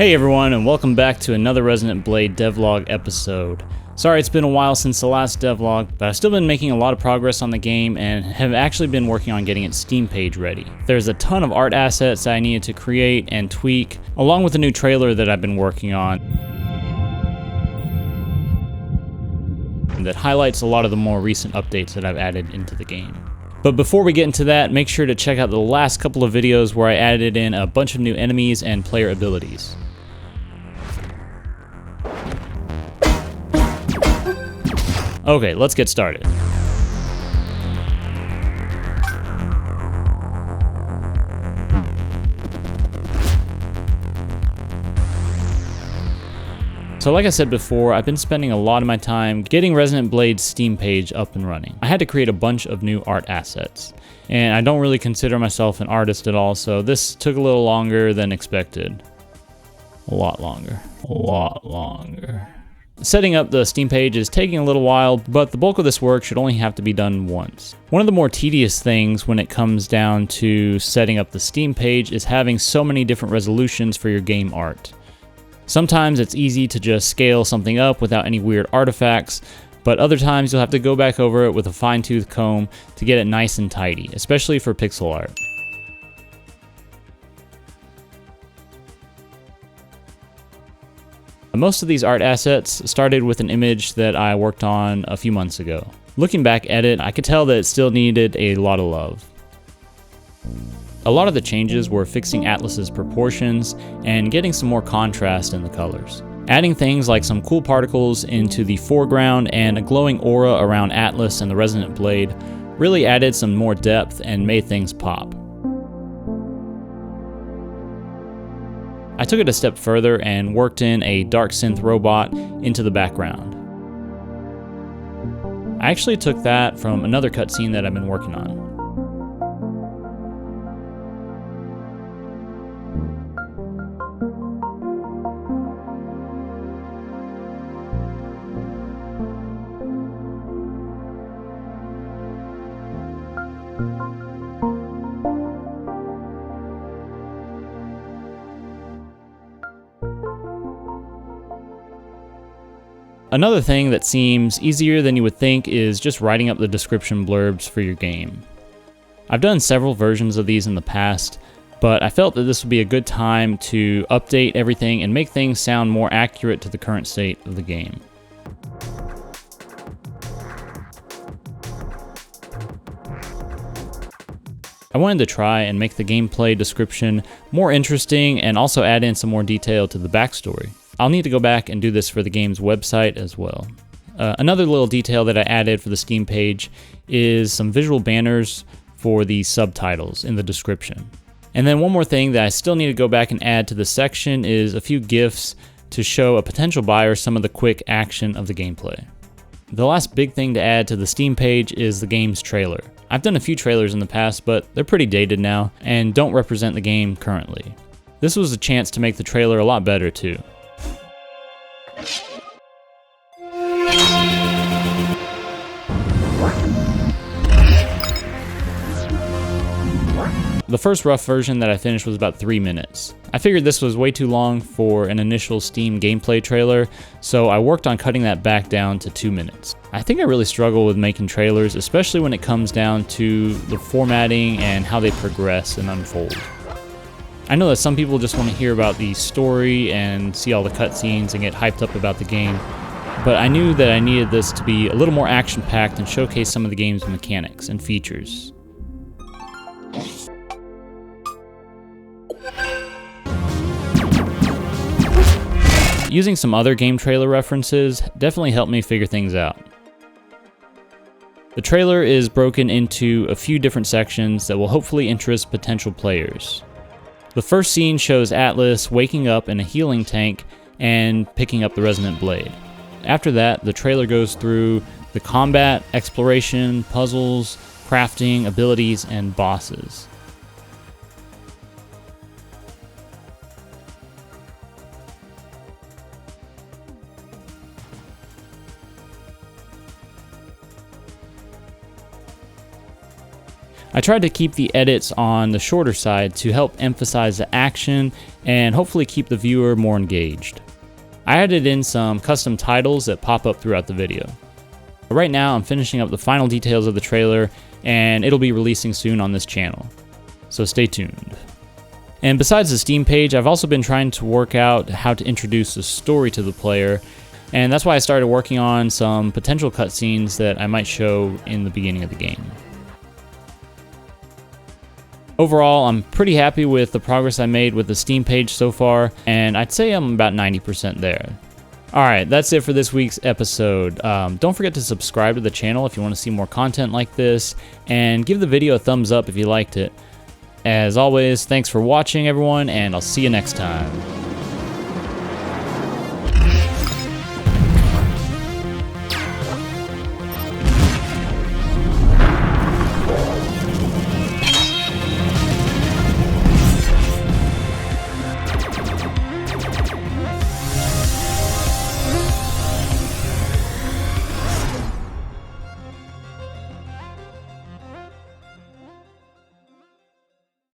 Hey everyone, and welcome back to another Resonant Blade devlog episode. Sorry it's been a while since the last devlog, but I've still been making a lot of progress on the game and have actually been working on getting its Steam page ready. There's a ton of art assets that I needed to create and tweak, along with a new trailer that I've been working on that highlights a lot of the more recent updates that I've added into the game. But before we get into that, make sure to check out the last couple of videos where I added in a bunch of new enemies and player abilities. Okay, let's get started. So like I said before, I've been spending a lot of my time getting Resonant Blade's Steam page up and running. I had to create a bunch of new art assets, and I don't really consider myself an artist at all, so this took a little longer than expected. A lot longer. Setting up the Steam page is taking a little while, but the bulk of this work should only have to be done once. One of the more tedious things when it comes down to setting up the Steam page is having so many different resolutions for your game art. Sometimes it's easy to just scale something up without any weird artifacts, but other times you'll have to go back over it with a fine-tooth comb to get it nice and tidy, especially for pixel art. Most of these art assets started with an image that I worked on a few months ago. Looking back at it, I could tell that it still needed a lot of love. A lot of the changes were fixing Atlas's proportions and getting some more contrast in the colors. Adding things like some cool particles into the foreground and a glowing aura around Atlas and the Resonant Blade really added some more depth and made things pop. I took it a step further and worked in a dark synth robot into the background. I actually took that from another cutscene that I've been working on. Another thing that seems easier than you would think is just writing up the description blurbs for your game. I've done several versions of these in the past, but I felt that this would be a good time to update everything and make things sound more accurate to the current state of the game. I wanted to try and make the gameplay description more interesting and also add in some more detail to the backstory. I'll need to go back and do this for the game's website as well. Another little detail that I added for the Steam page is some visual banners for the subtitles in the description. And then one more thing that I still need to go back and add to the section is a few GIFs to show a potential buyer some of the quick action of the gameplay. The last big thing to add to the Steam page is the game's trailer. I've done a few trailers in the past, but they're pretty dated now and don't represent the game currently. This was a chance to make the trailer a lot better too. The first rough version that I finished was about 3 minutes. I figured this was way too long for an initial Steam gameplay trailer, so I worked on cutting that back down to 2 minutes. I think I really struggle with making trailers, especially when it comes down to the formatting and how they progress and unfold. I know that some people just want to hear about the story and see all the cutscenes and get hyped up about the game, but I knew that I needed this to be a little more action-packed and showcase some of the game's mechanics and features. Using some other game trailer references definitely helped me figure things out. The trailer is broken into a few different sections that will hopefully interest potential players. The first scene shows Atlas waking up in a healing tank and picking up the Resonant Blade. After that, the trailer goes through the combat, exploration, puzzles, crafting, abilities, and bosses. I tried to keep the edits on the shorter side to help emphasize the action and hopefully keep the viewer more engaged. I added in some custom titles that pop up throughout the video. Right now I'm finishing up the final details of the trailer, and it'll be releasing soon on this channel, so stay tuned. And besides the Steam page, I've also been trying to work out how to introduce the story to the player, and that's why I started working on some potential cutscenes that I might show in the beginning of the game. Overall, I'm pretty happy with the progress I made with the Steam page so far, and I'd say I'm about 90% there. Alright, that's it for this week's episode. Don't forget to subscribe to the channel if you want to see more content like this, and give the video a thumbs up if you liked it. As always, thanks for watching everyone, and I'll see you next time.